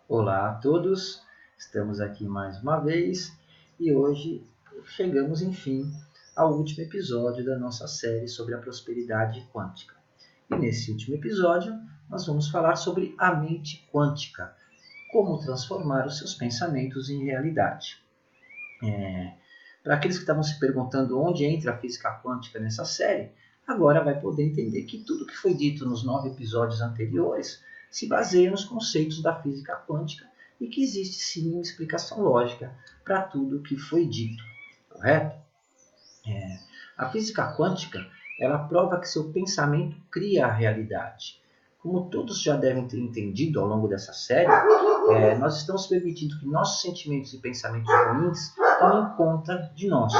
Olá a todos, estamos aqui mais uma vez e hoje chegamos, enfim, ao último episódio da nossa série sobre a prosperidade quântica. E nesse último episódio, nós vamos falar sobre a mente quântica, como transformar os seus pensamentos em realidade. Para aqueles que estavam se perguntando onde entra a física quântica nessa série, agora vai poder entender que tudo que foi dito nos 9 episódios anteriores se baseia nos conceitos da física quântica e que existe sim uma explicação lógica para tudo o que foi dito, correto? A física quântica ela prova que seu pensamento cria a realidade. Como todos já devem ter entendido ao longo dessa série, nós estamos permitindo que nossos sentimentos e pensamentos ruins tomem conta de nós.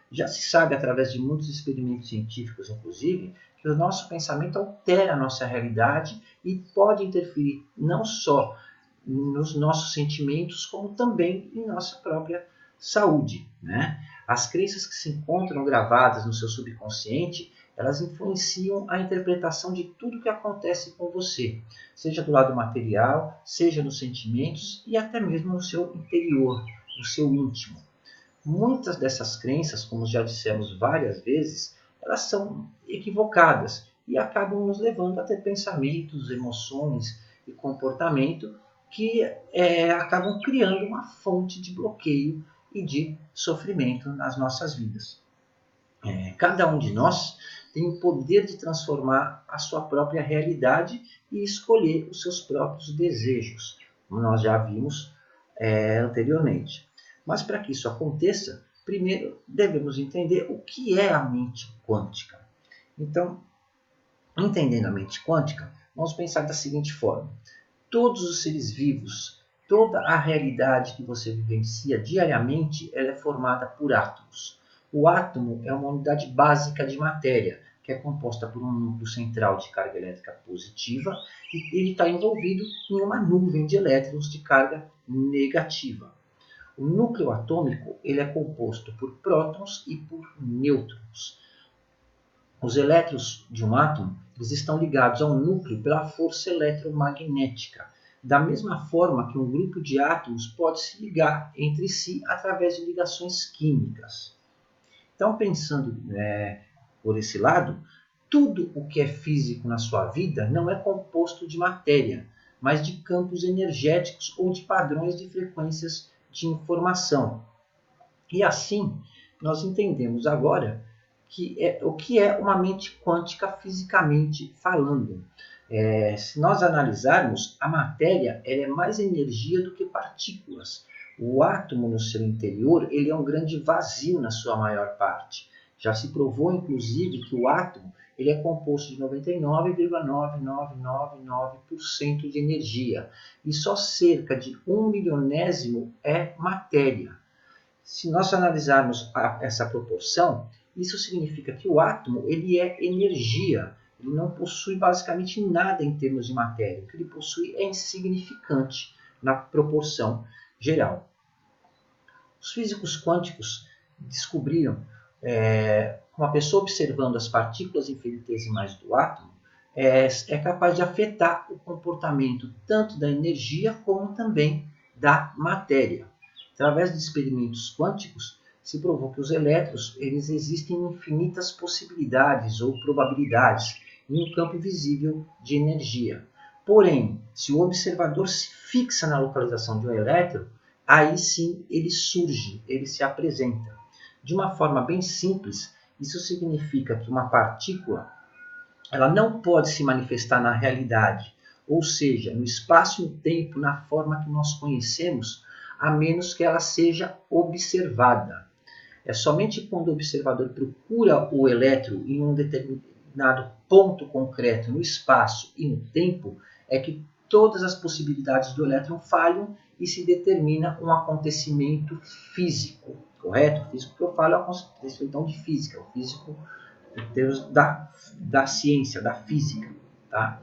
Já se sabe, através de muitos experimentos científicos, inclusive, que o nosso pensamento altera a nossa realidade e pode interferir não só nos nossos sentimentos, como também em nossa própria saúde, né? As crenças que se encontram gravadas no seu subconsciente, elas influenciam a interpretação de tudo que acontece com você, seja do lado material, seja nos sentimentos e até mesmo no seu interior, no seu íntimo. Muitas dessas crenças, como já dissemos várias vezes, elas são equivocadas e acabam nos levando a ter pensamentos, emoções e comportamento que acabam criando uma fonte de bloqueio e de sofrimento nas nossas vidas. Cada um de nós tem o poder de transformar a sua própria realidade e escolher os seus próprios desejos, como nós já vimos anteriormente. Mas para que isso aconteça, primeiro devemos entender o que é a mente quântica. Então, entendendo a mente quântica, vamos pensar da seguinte forma: todos os seres vivos, toda a realidade que você vivencia diariamente, ela é formada por átomos. O átomo é uma unidade básica de matéria, que é composta por um núcleo central de carga elétrica positiva e ele está envolvido em uma nuvem de elétrons de carga negativa. O núcleo atômico ele é composto por prótons e por nêutrons. Os elétrons de um átomo eles estão ligados ao núcleo pela força eletromagnética, da mesma forma que um grupo de átomos pode se ligar entre si através de ligações químicas. Então, pensando por esse lado, tudo o que é físico na sua vida não é composto de matéria, mas de campos energéticos ou de padrões de frequências de informação. E assim, nós entendemos agora o que é uma mente quântica fisicamente falando. Se nós analisarmos, a matéria ela é mais energia do que partículas. O átomo no seu interior ele é um grande vazio na sua maior parte. Já se provou, inclusive, que o átomo ele é composto de 99,9999% de energia e só cerca de 1/1000º é matéria. Se nós analisarmos essa proporção, isso significa que o átomo ele é energia, ele não possui basicamente nada em termos de matéria. O que ele possui é insignificante na proporção geral. Os físicos quânticos descobriram uma pessoa observando as partículas infinitesimais do átomo é capaz de afetar o comportamento tanto da energia como também da matéria. Através de experimentos quânticos, se provou que os elétrons eles existem em infinitas possibilidades ou probabilidades em um campo visível de energia. Porém, se o observador se fixa na localização de um elétron, aí sim ele surge, ele se apresenta. De uma forma bem simples, isso significa que uma partícula ela não pode se manifestar na realidade, ou seja, no espaço e no tempo, na forma que nós conhecemos, a menos que ela seja observada. É somente quando o observador procura o elétron em um determinado ponto concreto no espaço e no tempo é que todas as possibilidades do elétron falham e se determina um acontecimento físico, correto? O físico que eu falo é o acontecimento então, de física, o físico em termos da ciência, da física. Tá?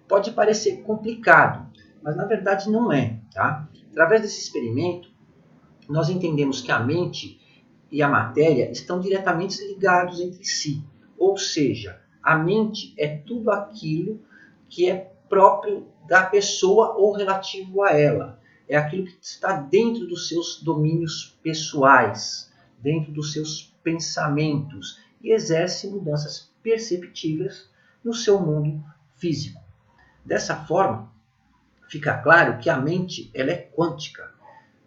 Pode parecer complicado, mas na verdade não é. Tá? Através desse experimento, nós entendemos que a mente e a matéria estão diretamente ligados entre si. Ou seja, a mente é tudo aquilo que é próprio da pessoa ou relativo a ela. é aquilo que está dentro dos seus domínios pessoais, dentro dos seus pensamentos e exerce mudanças perceptíveis no seu mundo físico. Dessa forma, fica claro que a mente ela é quântica.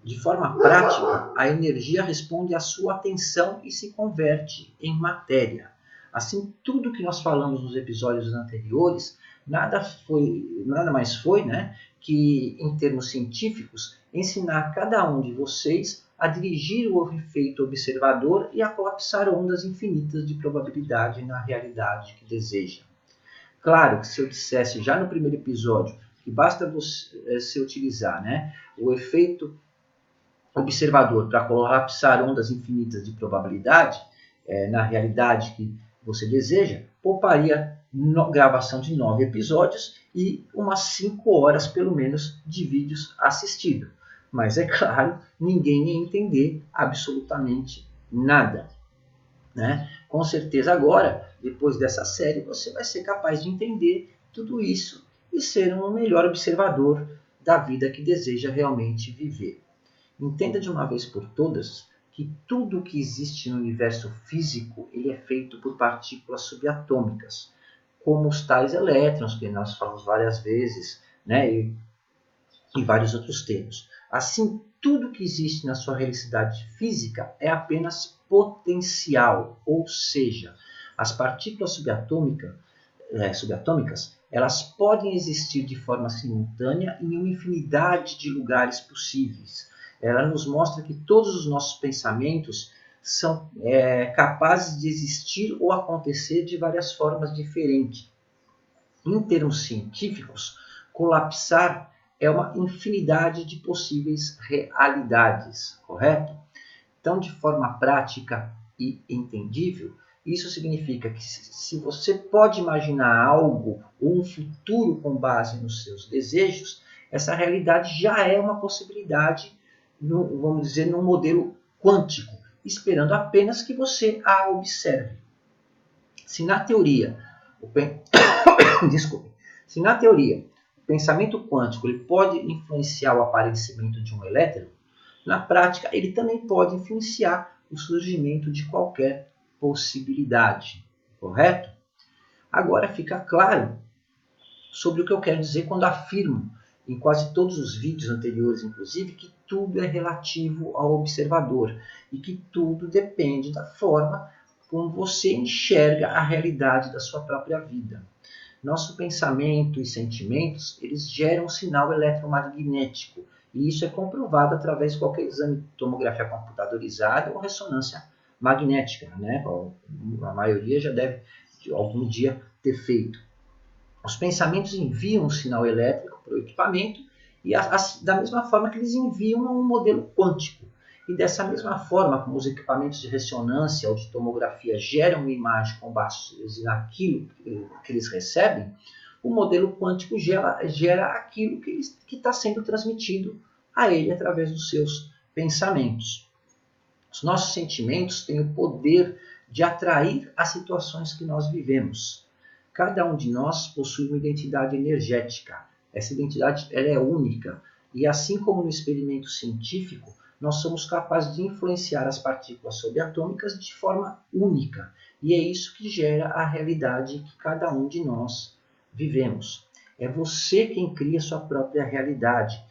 De forma prática, a energia responde à sua atenção e se converte em matéria. Assim, tudo que nós falamos nos episódios anteriores, nada mais foi, que, em termos científicos, ensinar cada um de vocês a dirigir o efeito observador e a colapsar ondas infinitas de probabilidade na realidade que deseja. Claro que se eu dissesse já no primeiro episódio que basta você utilizar o efeito observador para colapsar ondas infinitas de probabilidade na realidade que você deseja, pouparia gravação de 9 episódios e umas 5 horas, pelo menos, de vídeos assistidos. Mas, é claro, ninguém ia entender absolutamente nada. Com certeza agora, depois dessa série, você vai ser capaz de entender tudo isso e ser um melhor observador da vida que deseja realmente viver. Entenda de uma vez por todas que tudo que existe no universo físico ele é feito por partículas subatômicas, como os tais elétrons, que nós falamos várias vezes, e vários outros termos. Assim, tudo que existe na sua realidade física é apenas potencial, ou seja, as partículas subatômicas elas podem existir de forma simultânea em uma infinidade de lugares possíveis. Ela nos mostra que todos os nossos pensamentos são capazes de existir ou acontecer de várias formas diferentes. Em termos científicos, colapsar é uma infinidade de possíveis realidades, correto? Então, de forma prática e entendível, isso significa que se você pode imaginar algo ou um futuro com base nos seus desejos, essa realidade já é uma possibilidade, vamos dizer, num modelo quântico, esperando apenas que você a observe. Se na teoria, se na teoria o pensamento quântico ele pode influenciar o aparecimento de um elétron, na prática ele também pode influenciar o surgimento de qualquer possibilidade, correto? Agora fica claro sobre o que eu quero dizer quando afirmo, em quase todos os vídeos anteriores, inclusive, que tudo é relativo ao observador e que tudo depende da forma como você enxerga a realidade da sua própria vida. Nosso pensamento e sentimentos, eles geram um sinal eletromagnético, e isso é comprovado através de qualquer exame de tomografia computadorizada ou ressonância magnética, A maioria já deve algum dia ter feito. Os pensamentos enviam um sinal elétrico para o equipamento e da mesma forma que eles enviam um modelo quântico. E dessa mesma forma, como os equipamentos de ressonância ou de tomografia geram uma imagem com base naquilo que eles recebem, o modelo quântico gera aquilo que está sendo transmitido a ele através dos seus pensamentos. Os nossos sentimentos têm o poder de atrair as situações que nós vivemos. Cada um de nós possui uma identidade energética. Essa identidade ela é única. E assim como no experimento científico, nós somos capazes de influenciar as partículas subatômicas de forma única. E é isso que gera a realidade que cada um de nós vivemos. É você quem cria sua própria realidade.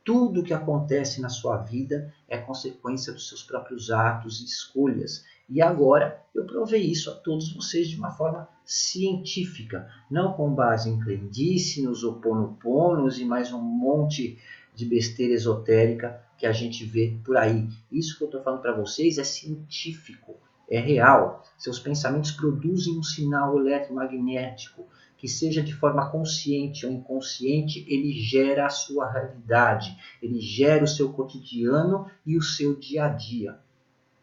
Tudo o que acontece na sua vida é consequência dos seus próprios atos e escolhas. E agora eu provei isso a todos vocês de uma forma científica, não com base em crendice, nos oponoponos e mais um monte de besteira esotérica que a gente vê por aí. Isso que eu estou falando para vocês é científico, é real. Seus pensamentos produzem um sinal eletromagnético que seja de forma consciente ou inconsciente, ele gera a sua realidade, ele gera o seu cotidiano e o seu dia a dia.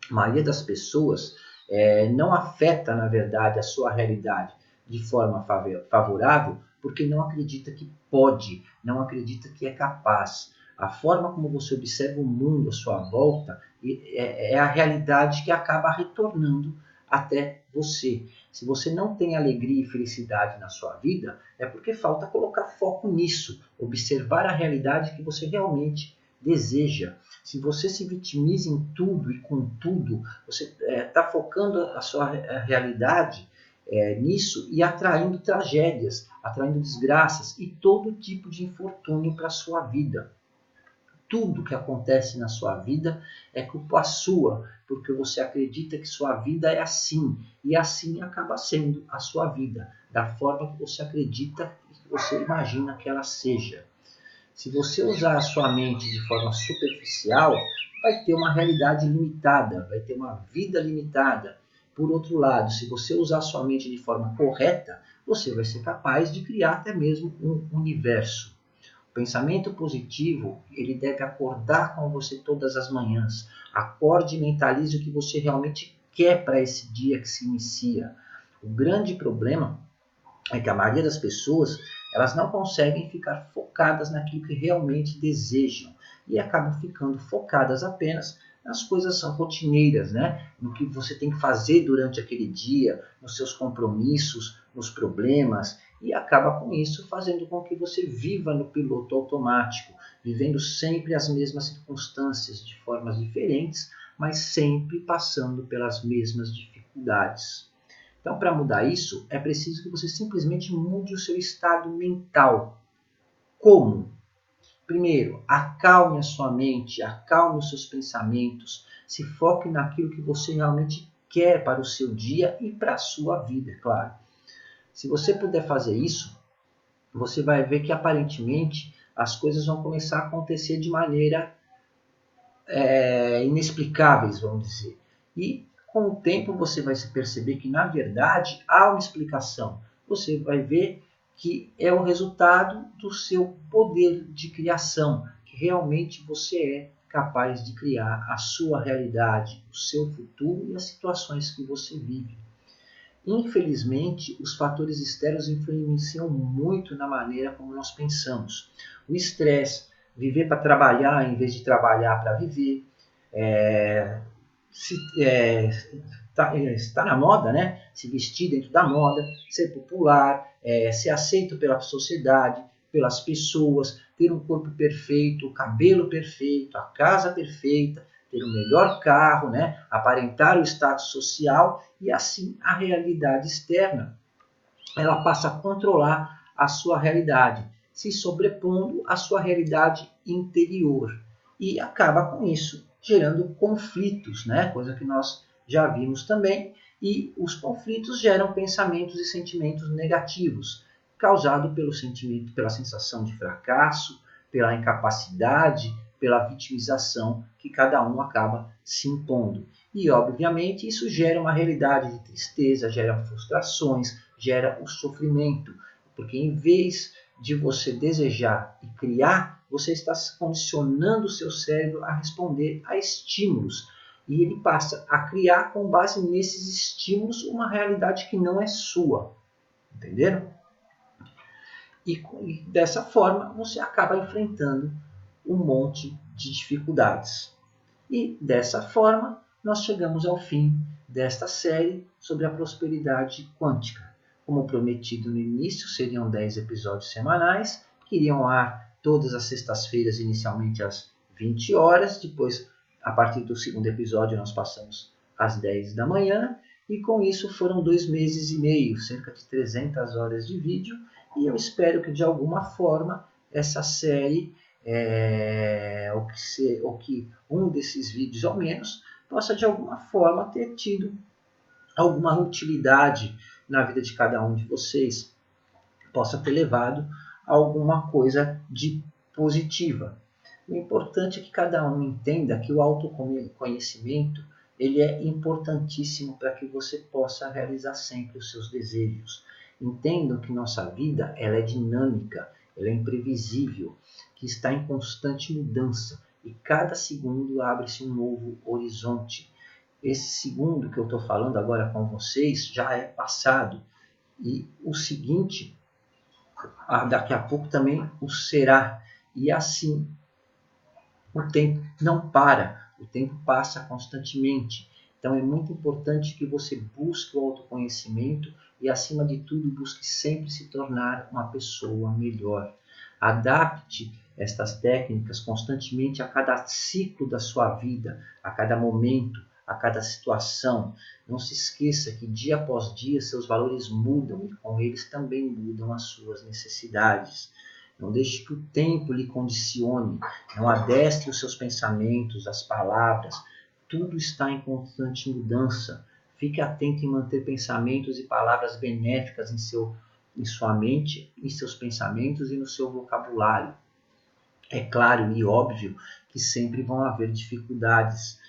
A maioria das pessoas não afeta, na verdade, a sua realidade de forma favorável porque não acredita que pode, não acredita que é capaz. A forma como você observa o mundo à sua volta é a realidade que acaba retornando até você. Se você não tem alegria e felicidade na sua vida, é porque falta colocar foco nisso, observar a realidade que você realmente deseja. Se você se vitimiza em tudo e com tudo, você está focando a sua realidade nisso e atraindo tragédias, atraindo desgraças e todo tipo de infortúnio para a sua vida. Tudo que acontece na sua vida é culpa sua, porque você acredita que sua vida é assim, e assim acaba sendo a sua vida, da forma que você acredita e que você imagina que ela seja. Se você usar a sua mente de forma superficial, vai ter uma realidade limitada, vai ter uma vida limitada. Por outro lado, se você usar a sua mente de forma correta, você vai ser capaz de criar até mesmo um universo. O pensamento positivo, ele deve acordar com você todas as manhãs. Acorde e mentalize o que você realmente quer para esse dia que se inicia. O grande problema é que a maioria das pessoas, elas não conseguem ficar focadas naquilo que realmente desejam e acabam ficando focadas apenas nas coisas rotineiras, né? No que você tem que fazer durante aquele dia, nos seus compromissos, nos problemas, e acaba com isso fazendo com que você viva no piloto automático, vivendo sempre as mesmas circunstâncias de formas diferentes, mas sempre passando pelas mesmas dificuldades. Então, para mudar isso, é preciso que você simplesmente mude o seu estado mental. Como? Primeiro, acalme a sua mente, acalme os seus pensamentos, se foque naquilo que você realmente quer para o seu dia e para a sua vida, é claro. Se você puder fazer isso, você vai ver que aparentemente as coisas vão começar a acontecer de maneira inexplicáveis, vamos dizer. E com o tempo você vai se perceber que, na verdade, há uma explicação. Você vai ver que é o resultado do seu poder de criação, que realmente você é capaz de criar a sua realidade, o seu futuro e as situações que você vive. Infelizmente, os fatores externos influenciam muito na maneira como nós pensamos. O estresse, viver para trabalhar em vez de trabalhar para viver, está na moda, né? Se vestir dentro da moda, ser popular, ser aceito pela sociedade, pelas pessoas, ter um corpo perfeito, o cabelo perfeito, a casa perfeita, ter o melhor carro, né? Aparentar o status social e assim a realidade externa ela passa a controlar a sua realidade, se sobrepondo à sua realidade interior e acaba com isso gerando conflitos, né? Coisa que nós já vimos também, e os conflitos geram pensamentos e sentimentos negativos, causado pelo sentimento, pela sensação de fracasso, pela incapacidade, pela vitimização que cada um acaba se impondo. E, obviamente, isso gera uma realidade de tristeza, gera frustrações, gera o sofrimento, porque em vez de você desejar e criar, você está condicionando o seu cérebro a responder a estímulos. E ele passa a criar com base nesses estímulos uma realidade que não é sua. Entenderam? E dessa forma você acaba enfrentando um monte de dificuldades. E dessa forma nós chegamos ao fim desta série sobre a prosperidade quântica. Como prometido no início, seriam 10 episódios semanais, que iriam ao ar todas as sextas-feiras, inicialmente às 20 horas. Depois, a partir do segundo episódio, nós passamos às 10 da manhã. E com isso foram 2 meses e meio, cerca de 300 horas de vídeo. E eu espero que, de alguma forma, essa série, ou que um desses vídeos, ao menos, possa, de alguma forma, ter tido alguma utilidade na vida de cada um de vocês, possa ter levado a alguma coisa de positiva. O importante é que cada um entenda que o autoconhecimento ele é importantíssimo para que você possa realizar sempre os seus desejos. Entendam que nossa vida ela é dinâmica, ela é imprevisível, que está em constante mudança e cada segundo abre-se um novo horizonte. Esse segundo que eu estou falando agora com vocês já é passado. E o seguinte, daqui a pouco também o será. E assim, o tempo não para, o tempo passa constantemente. Então é muito importante que você busque o autoconhecimento e, acima de tudo, busque sempre se tornar uma pessoa melhor. Adapte estas técnicas constantemente a cada ciclo da sua vida, a cada momento, a cada situação. Não se esqueça que dia após dia seus valores mudam e com eles também mudam as suas necessidades. Não deixe que o tempo lhe condicione, não adestre os seus pensamentos, as palavras. Tudo está em constante mudança. Fique atento em manter pensamentos e palavras benéficas em sua mente, em seus pensamentos e no seu vocabulário. É claro e óbvio que sempre vão haver dificuldades.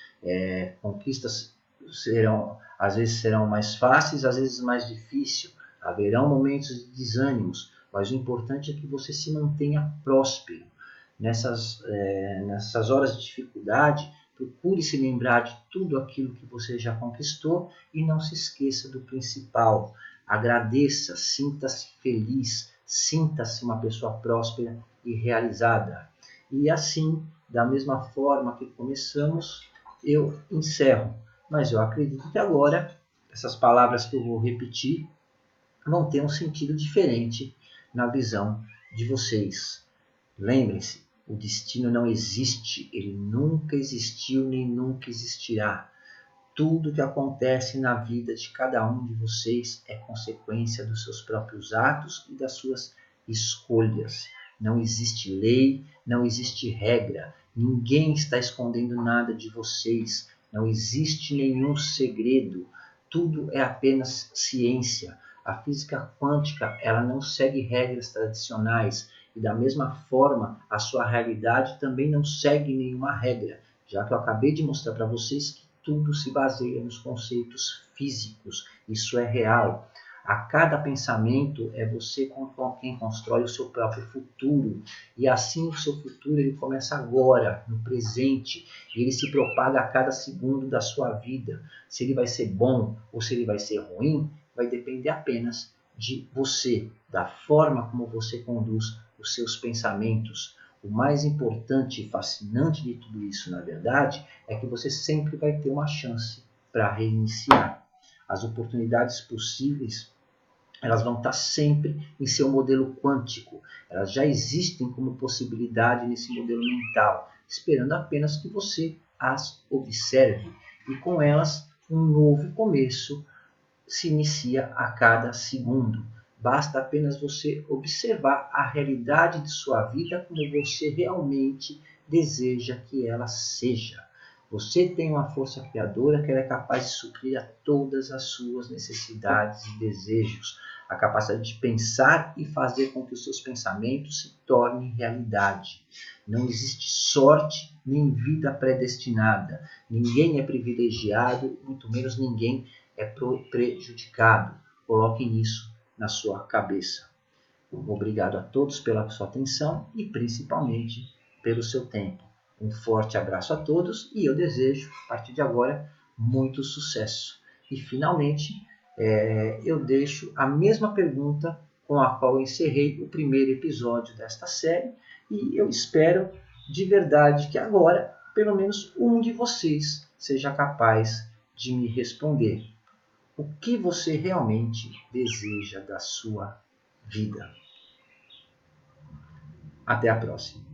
Conquistas às vezes serão mais fáceis, às vezes mais difíceis. Haverão momentos de desânimos, mas o importante é que você se mantenha próspero. Nessas horas de dificuldade, procure se lembrar de tudo aquilo que você já conquistou e não se esqueça do principal. Agradeça, sinta-se feliz, sinta-se uma pessoa próspera e realizada. E assim, da mesma forma que começamos, eu encerro. Mas eu acredito que agora, essas palavras que eu vou repetir vão ter um sentido diferente na visão de vocês. Lembrem-se, o destino não existe, ele nunca existiu nem nunca existirá. Tudo que acontece na vida de cada um de vocês é consequência dos seus próprios atos e das suas escolhas. Não existe lei, não existe regra. Ninguém está escondendo nada de vocês. Não existe nenhum segredo. Tudo é apenas ciência. A física quântica, ela não segue regras tradicionais. E da mesma forma, a sua realidade também não segue nenhuma regra, já que eu acabei de mostrar para vocês que tudo se baseia nos conceitos físicos. Isso é real. A cada pensamento é você com quem constrói o seu próprio futuro. E assim o seu futuro ele começa agora, no presente. E ele se propaga a cada segundo da sua vida. Se ele vai ser bom ou se ele vai ser ruim, vai depender apenas de você, da forma como você conduz os seus pensamentos. O mais importante e fascinante de tudo isso, na verdade, é que você sempre vai ter uma chance para reiniciar. As oportunidades possíveis, elas vão estar sempre em seu modelo quântico. Elas já existem como possibilidade nesse modelo mental, esperando apenas que você as observe. E com elas, um novo começo se inicia a cada segundo. Basta apenas você observar a realidade de sua vida como você realmente deseja que ela seja. Você tem uma força criadora que ela é capaz de suprir a todas as suas necessidades e desejos. A capacidade de pensar e fazer com que os seus pensamentos se tornem realidade. Não existe sorte nem vida predestinada. Ninguém é privilegiado, muito menos ninguém é prejudicado. Coloquem isso na sua cabeça. Obrigado a todos pela sua atenção e principalmente pelo seu tempo. Um forte abraço a todos e eu desejo, a partir de agora, muito sucesso. E finalmente, eu deixo a mesma pergunta com a qual eu encerrei o primeiro episódio desta série e eu espero de verdade que agora, pelo menos um de vocês seja capaz de me responder. O que você realmente deseja da sua vida? Até a próxima.